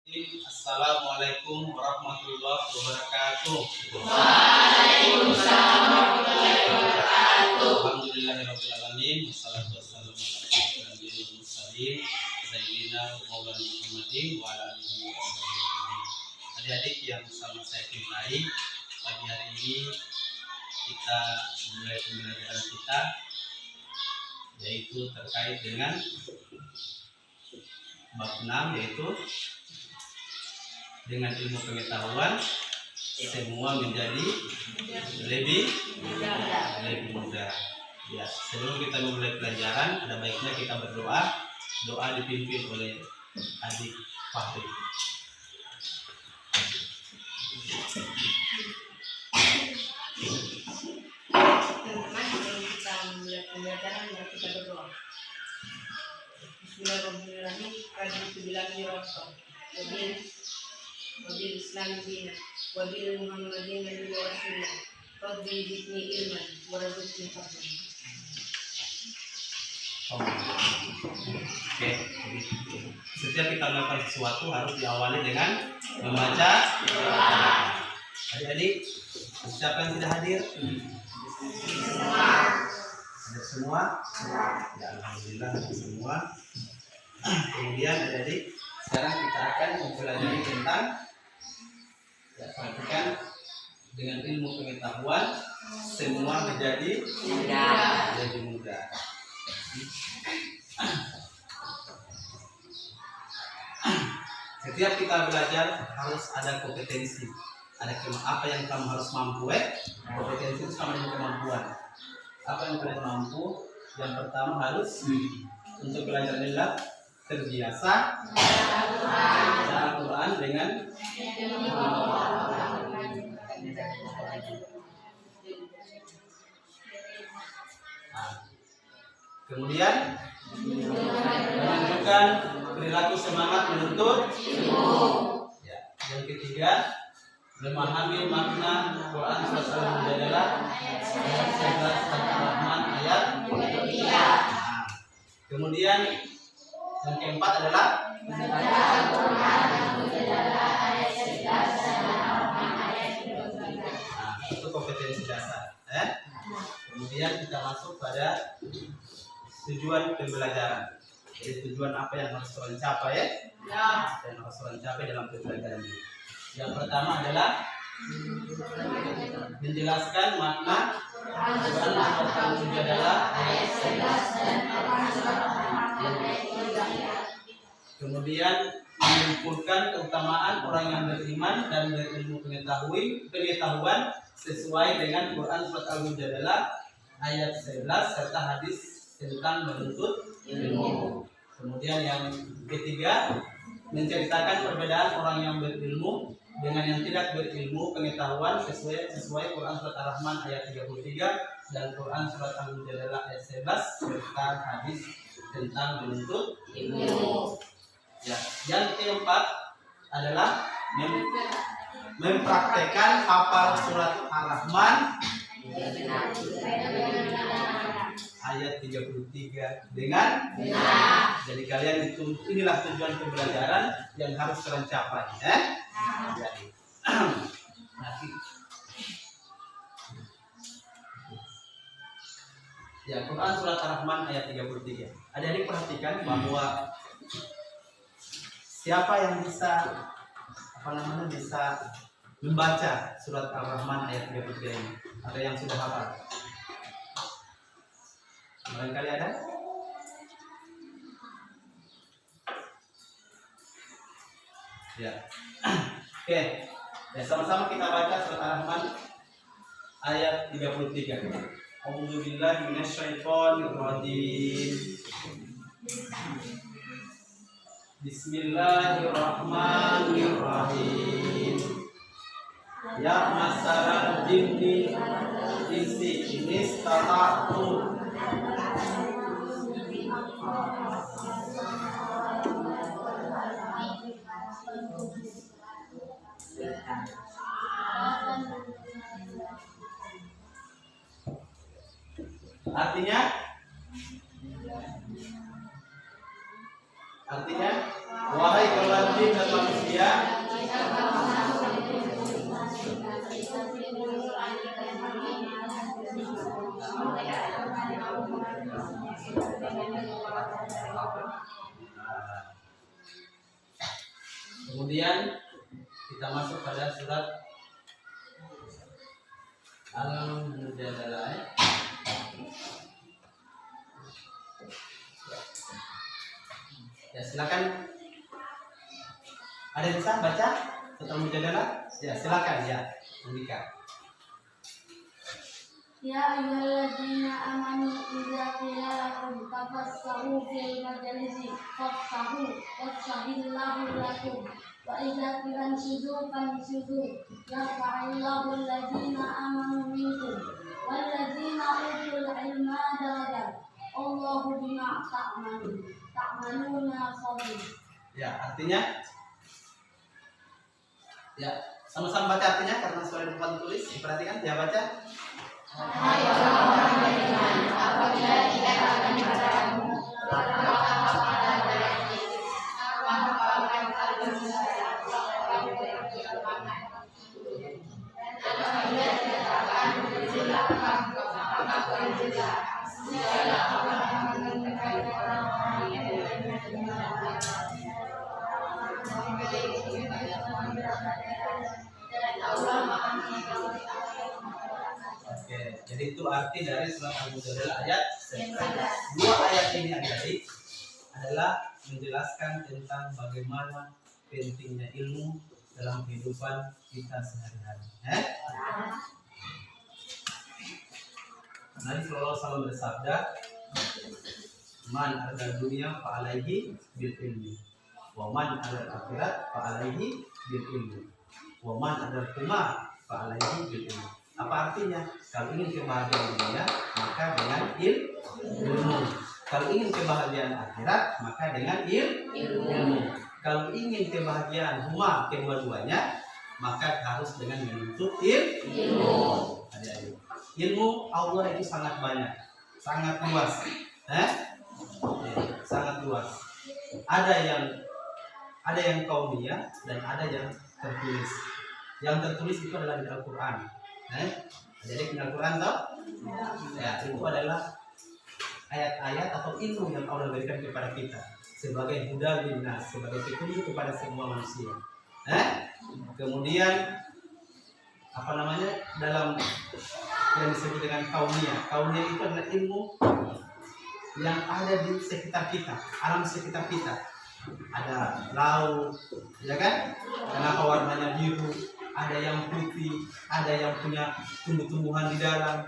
Assalamualaikum warahmatullahi wabarakatuh. Waalaikumsalam warahmatullahi wabarakatuh. Alhamdulillahirabbil alamin. Wassalatu wassalamu ala asyrofil mursalin sayyidina Maulana Muhammadin wa ala alihi wasallam. Adik-adik yang sama saya cintai, pagi hari ini kita mulai pembelajaran kita, yaitu terkait dengan bab 6, yaitu dengan ilmu pengetahuan semua menjadi lebih mudah. Ya, sebelum kita memulai pelajaran, ada baiknya kita berdoa. Doa dipimpin oleh adik Fahri. Teman-teman, sebelum kita memulai pembelajaran, mari kita berdoa. Bismillahirrahmanirrahim. Wabil Islam dina, wabil Muhammadin nabi wa rasulullah. Rabbi zidni ilman warzuqni fahman. Oke, setiap kita melakukan sesuatu harus diawali dengan membaca doa. Adik-adik, siapa yang tidak hadir? Hadir semua? Ya, alhamdulillah hadir semua. Kemudian adik-adik, sekarang kita akan mempelajari tentang, ya, perhatikan, dengan ilmu pengetahuan semua menjadi lebih mudah. Setiap kita belajar harus ada kompetensi. Ada apa yang kamu harus mampu. Kompetensi itu sama dengan kemampuan. Apa yang kalian mampu? Yang pertama harus untuk belajar adalah terbiasa baca Al-Quran dengan kemudian menunjukkan perilaku semangat menuntut ya. Yang ketiga, memahami makna Quran surat Al-Mujadalah ayat 11 dan Ar-Rahman ayat 3. Kemudian yang keempat adalah membaca Al-Quran Al-Mujadalah ayat 11 dan Ar-Rahman ayat 3. Itu kompetensi dasar. Kemudian kita masuk pada tujuan pembelajaran. Jadi tujuan apa yang harus orang capai yang harus orang capai dalam pembelajaran ini. Yang pertama adalah menjelaskan makna Quran surat Al-Mujadalah ayat 11 dan Ar-Rahman ayat 3. Kemudian menyimpulkan keutamaan orang yang beriman dan berilmu pengetahuan sesuai dengan Quran surat Al-Mujadalah ayat 11 serta hadis tentang menuntut ilmu. Kemudian yang ketiga, menceritakan perbedaan orang yang berilmu dengan yang tidak berilmu pengetahuan sesuai Quran surat Ar-Rahman ayat 33 dan Quran surat Al-Mujadalah ayat 11 serta hadis tentang menuntut ilmu. Ya, yang keempat adalah mempraktekkan hafal surat Ar-Rahman ayat 33 dengan benar. Jadi kalian itu, inilah tujuan pembelajaran yang harus kalian capai. Jadi, ya, Quran surat Ar-Rahman ayat 33. Adik-adik perhatikan bahwa siapa yang bisa bisa membaca surat Ar-Rahman ayat 33 ini? Ada yang sudah hafal? Barangkali ada? Ya. Oke. Ya, sama-sama kita baca surat Ar-Rahman ayat 33. A'udzubillahi minasyaitonirrajim. Bismillahirrahmanirrahim. Ya masaral jinni insi inistata'tu. Artinya wahai kaulah jin dan manusia, kemudian kita masuk pada surat Al-Mujadalah. Ya, silakan. Ada yang bisa baca surat Al-Mujadalah? Ya, silakan ya, Andika. Ya ayyuhalladzina amanu idza qila lakum tafassahu fil majalisi fafsahillahu lakum wa idza qila ansudu fansudu yarfa'illahu alladzina amanu minkum walladzina utul ilma darajat Allahu bima ta'maluna khabir. Ya, artinya ya, sama-sama baca artinya karena suara depan tulis. Diperhatikan, ya baca. Hai orang-orang beriman, apabila kita akan kepadamu, Oke, jadi itu arti dari surat Al-Mujadalah ayat 11. Dua ayat ini adik-adik adalah menjelaskan tentang bagaimana pentingnya ilmu dalam kehidupan kita sehari-hari. Nabi Sallallahu Alaihi Wasallam bersabda, "Man arda dunia fa'alaihi bil ilmi, wa man arda akhirat fa'alaihi bil ilmi, wa man arda kuma fa'alaihi bil ilmi." Apa artinya? Kalau ingin kebahagiaan dunia, maka dengan ilmu. Kalau ingin kebahagiaan akhirat, maka dengan ilmu. Kalau ingin kebahagiaan huma kedua-duanya, maka harus dengan menuntut ilmu. Adik-adik, ilmu Allah itu sangat banyak, sangat luas, sangat luas. Ada yang kauniyah dan ada yang tertulis. Yang tertulis itu adalah di Al-Quran. Jadi di Al-Quran ya, itu adalah ayat-ayat atau ilmu yang Allah berikan kepada kita sebagai huda linnas, sebagai petunjuk kepada semua manusia. Kemudian dalam yang disebut dengan kauniyah. Kauniyah itu adalah ilmu yang ada di sekitar kita, alam sekitar kita. Ada laut, ya kan? Kenapa warnanya biru? Ada yang putih, ada yang punya tumbuh-tumbuhan di dalam.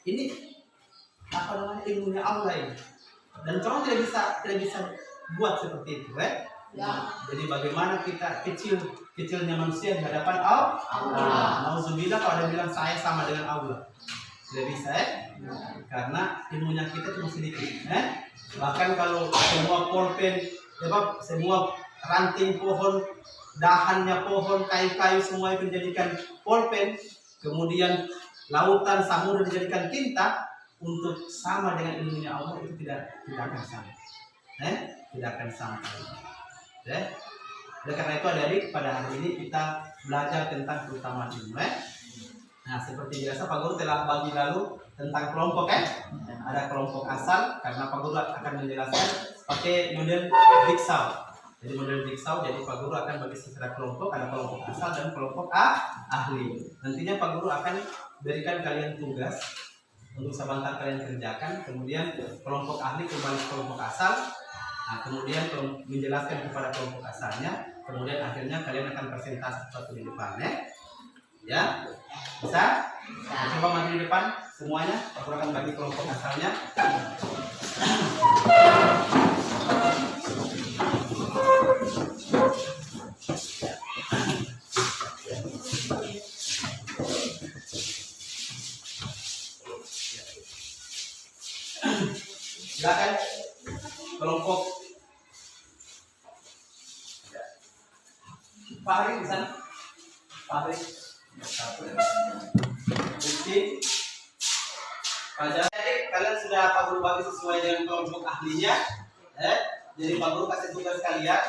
Ini ilmunya Allah ini. Dan orang tidak bisa buat seperti itu, Jadi bagaimana kita kecilnya manusia di hadapan Allah. Nauzubillah kalau ada bilang saya sama dengan Allah. Tidak bisa, karena ilmunya kita cuma sedikit, Bahkan kalau semua pulpen, semua ranting pohon, dahannya pohon, kayu-kayu semua itu dijadikan pulpen, kemudian lautan, samudra dijadikan tinta, untuk sama dengan ilmunya Allah itu tidak akan sama. Tidak akan sama. Oleh karena itu adik-adik, pada hari ini kita belajar tentang keutamaan ilmu. Nah, seperti biasa Pak Guru telah bagi lalu tentang kelompok, Ada kelompok asal, karena Pak Guru akan menjelaskan pakai model jigsaw. Jadi model jigsaw, jadi Pak Guru akan bagi secara kelompok, ada kelompok asal dan kelompok ahli. Nantinya Pak Guru akan berikan kalian tugas untuk sebentar kalian kerjakan, kemudian kelompok ahli kembali ke kelompok asal, kemudian menjelaskan kepada kelompok asalnya, kemudian akhirnya kalian akan presentasi sesuatu di depan, ya. Bisa? Coba maju di depan semuanya, Pak Guru akan bagi kelompok asalnya. Silakan kelompok Pak Ari di sana. Pak Ari. Bukti. Jadi kalian sudah Pak Guru bagi sesuai dengan kelompok ahlinya. Jadi Pak Guru kasih tugas kalian,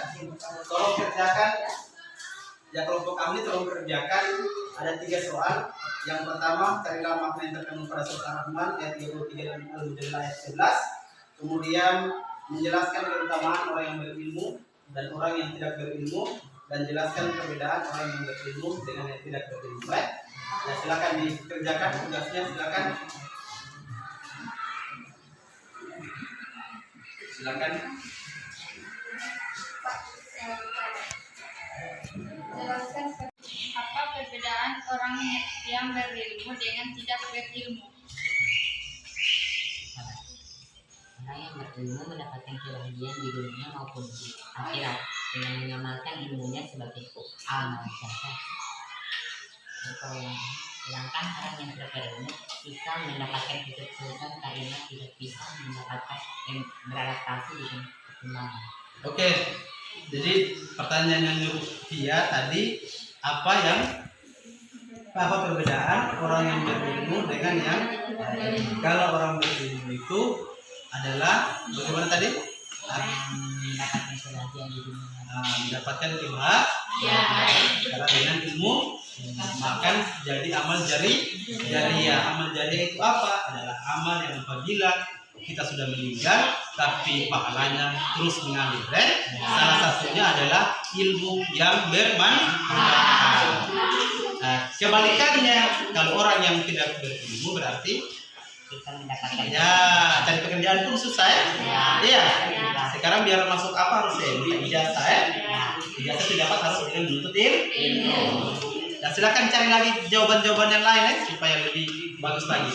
tolong kerjakan. Ya kelompok ahli tolong kerjakan. Ada 3 soal. Yang pertama, carilah makna yang terkandung pada surat Ar-Rahman ayat 33 dan Al-Mujadilah ayat 11. Kemudian menjelaskan keutamaan orang yang berilmu dan orang yang tidak berilmu, dan jelaskan perbedaan orang yang berilmu dengan yang tidak berilmu. Baik. Ya, silakan dikerjakan tugasnya, silakan. Silakan. Jelaskan apa perbedaan orang yang berilmu dengan tidak berilmu. Orang yang berilmu mendapatkan kebahagiaan di dunia maupun di akhirat dengan mengamalkan ilmunya sebagai amal jasa. Sedangkan orang yang tidak berilmu bisa mendapatkan kesulitan karena tidak bisa mendapatkan beradaptasi dengan perkembangan. Oke, jadi pertanyaan yang nyuruh dia tadi, apa perbedaan orang yang berilmu dengan yang kalau orang berilmu itu adalah bagaimana tadi? Mendapatkan kebahagiaan di dunia. Mendapatkan kebahagiaan karena dengan ilmu makan jadi amal jariah. Amal jariah itu apa? Adalah amal yang apabila kita sudah meninggal tapi pahalanya terus mengalir. Salah satunya adalah ilmu yang bermanfaat. Kebalikannya, kalau orang yang tidak berilmu berarti Kita mendapatkan cari pekerjaan pun susah ya. Iya. Sekarang biar masuk apa harus ijazah ya. Ijazah didapat harus dengan menuntut ilmu. Dan silakan cari lagi jawaban-jawaban yang lain ya, supaya lebih bagus lagi.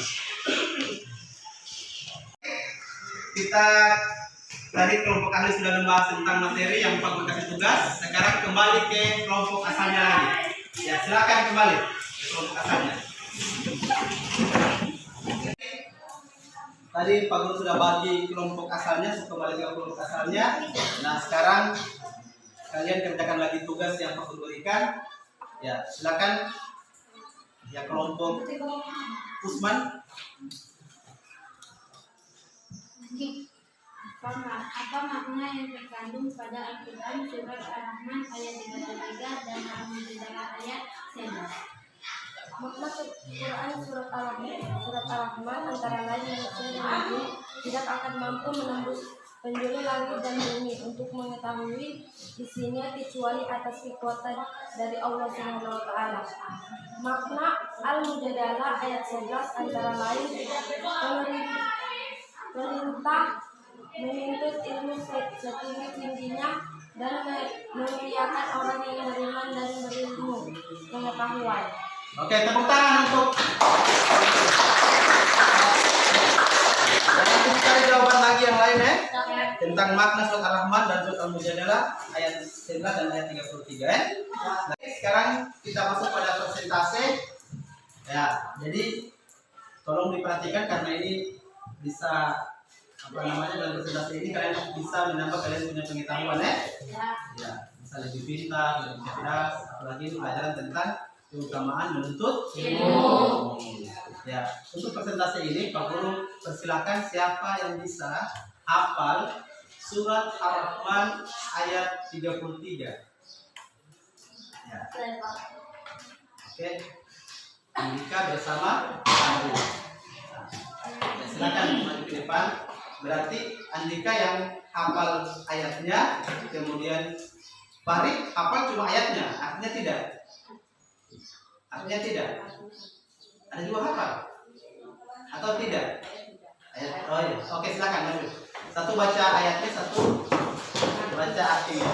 Kita tadi kelompok ahli sudah membahas tentang materi yang Pak Guru kasih tugas. Sekarang kembali ke kelompok asalnya lagi. Ya, silakan kembali ke kelompok asalnya. Tadi Pak Guru sudah bagi kelompok asalnya, kembali ke kelompok asalnya. Nah, sekarang kalian kerjakan lagi tugas yang Pak Guru berikan. Ya, silakan. Ya, kelompok Usman. Apa makna yang terkandung pada Al-Quran surat Ar-Rahman ayat 33 dan Al-Mujadilah ayat 11? Makna Quran surat Ar-Rahman antara lain manusia dan jin tidak akan mampu menembus penjuru langit dan bumi untuk mengetahui isinya kecuali atas kekuatan dari Allah Subhanahu wa taala. Makna Al-Mujadalah ayat 11 antara lain perintah menuntut ilmu setinggi-tingginya dan memuliakan orang yang beriman dan berilmu pengetahuan. Oke, tepuk tangan untuk. Kita cari jawaban lagi yang lain ya. Tentang makna surat Ar-Rahman dan surat Al-Mujadalah ayat 11 dan ayat 33 ya. Nah, sekarang kita masuk pada persentase. Ya, jadi tolong diperhatikan karena ini bisa dalam presentasi ini kalian bisa menambah kalian punya pengetahuan ya. Ya, bisa lebih pintar, lebih cerdas, apalagi ini pelajaran tentang keutamaan menuntut ilmu. Ya, untuk presentasi ini Pak Guru persilakan siapa yang bisa hafal surat Ar-Rahman ayat 33. Ya. Oke. Andika bersama Andri. Ya, silakan maju ke depan. Berarti Andika yang hafal ayatnya, kemudian Farid hafal cuma ayatnya, artinya tidak. Artinya tidak. Ada juga hafal atau tidak? Ayat. Oh iya. Oke, silakan maju. Satu baca ayatnya, satu baca artinya.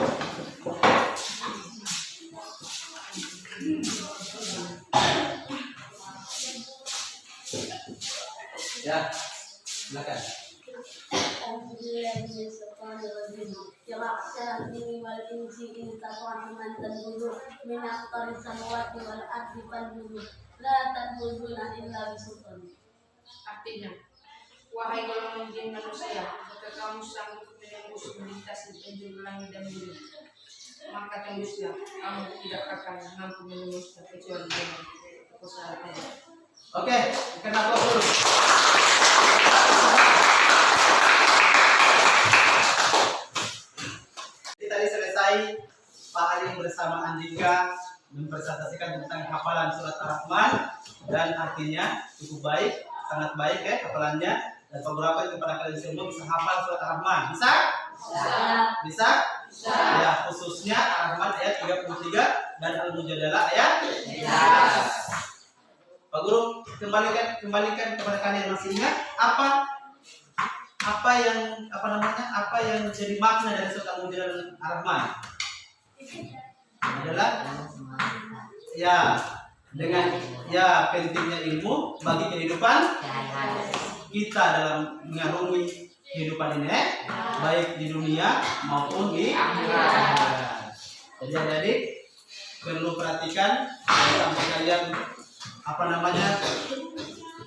Ya, silakan. Artinya, wahai golongan jin manusia, jika kamu sanggup menembus melintasi penjuru langit dan bumi, maka tembuslah, kamu tidak akan mampu menembusnya kecuali dengan kekuasaan Allah. Oke, kenapa dulu? selesai Pak Ali bersama Andika mempresentasikan tentang hafalan surat Ar-Rahman dan artinya cukup baik, sangat baik ya hafalannya. Dan Pak Guru harapkan kepada kalian semua bisa hafal surat Ar-Rahman. Bisa? Bisa? Ya, khususnya Ar-Rahman ayat 33 dan Al-Mujadalah ayat 11. Pak Guru kembalikan kepada kalian, masih ingat apa yang jadi makna dari surat Al-Mujadalah dan Ar-Rahman? Adalah ya dengan ya pentingnya ilmu bagi kehidupan kita dalam mengarungi kehidupan ini, baik di dunia maupun di akhirat. Jadi adik-adik perlu perhatikan sampai kalian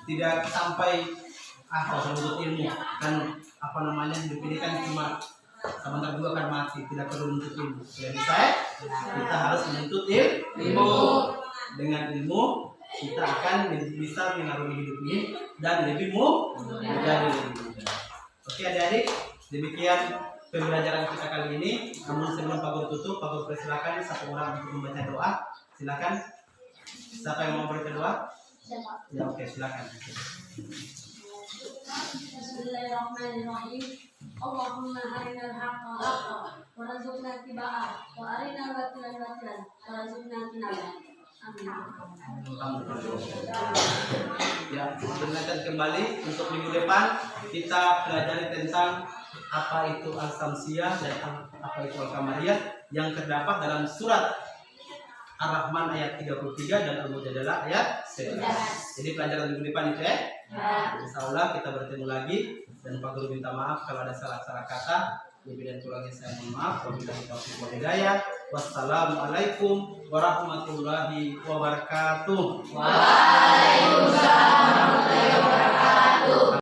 tidak sampai menuntut ilmu kan hidup ini kan cuma sebentar juga akan mati, tidak perlu menuntut ilmu. Jadi kita harus menuntut ilmu. Dengan ilmu kita akan bisa mengarungi hidup ini dan lebih menjadi lebih mudah. Oke adik-adik, demikian pembelajaran kita kali ini. Namun sebelum Pak Guru tutup, Pak Guru persilakan satu orang untuk membaca doa. Silakan. Siapa yang mau membaca doa? Ya oke, silakan. Bismillahirrahmanirrahim. Allahumma arinal haqqa haqqan warzuqna ittiba'ah wa arinal batila batilan warzuqna tinabah. Amin. Ya, perkenalkan kembali untuk minggu depan kita pelajari tentang apa itu Al-Samsiyah dan apa itu Al-Qamariyah yang terdapat dalam surat Ar-Rahman ayat 33 dan Al-Mujadalah ayat 11. Jadi pelajaran minggu depan itu ya. Insya Allah kita bertemu lagi dan Pak Guru minta maaf kalau ada salah-salah kata. Lebih dan kurangnya saya mohon maaf. Wabillahi taufiq wal hidayah. Wassalamualaikum warahmatullahi wabarakatuh. Waalaikumsalam.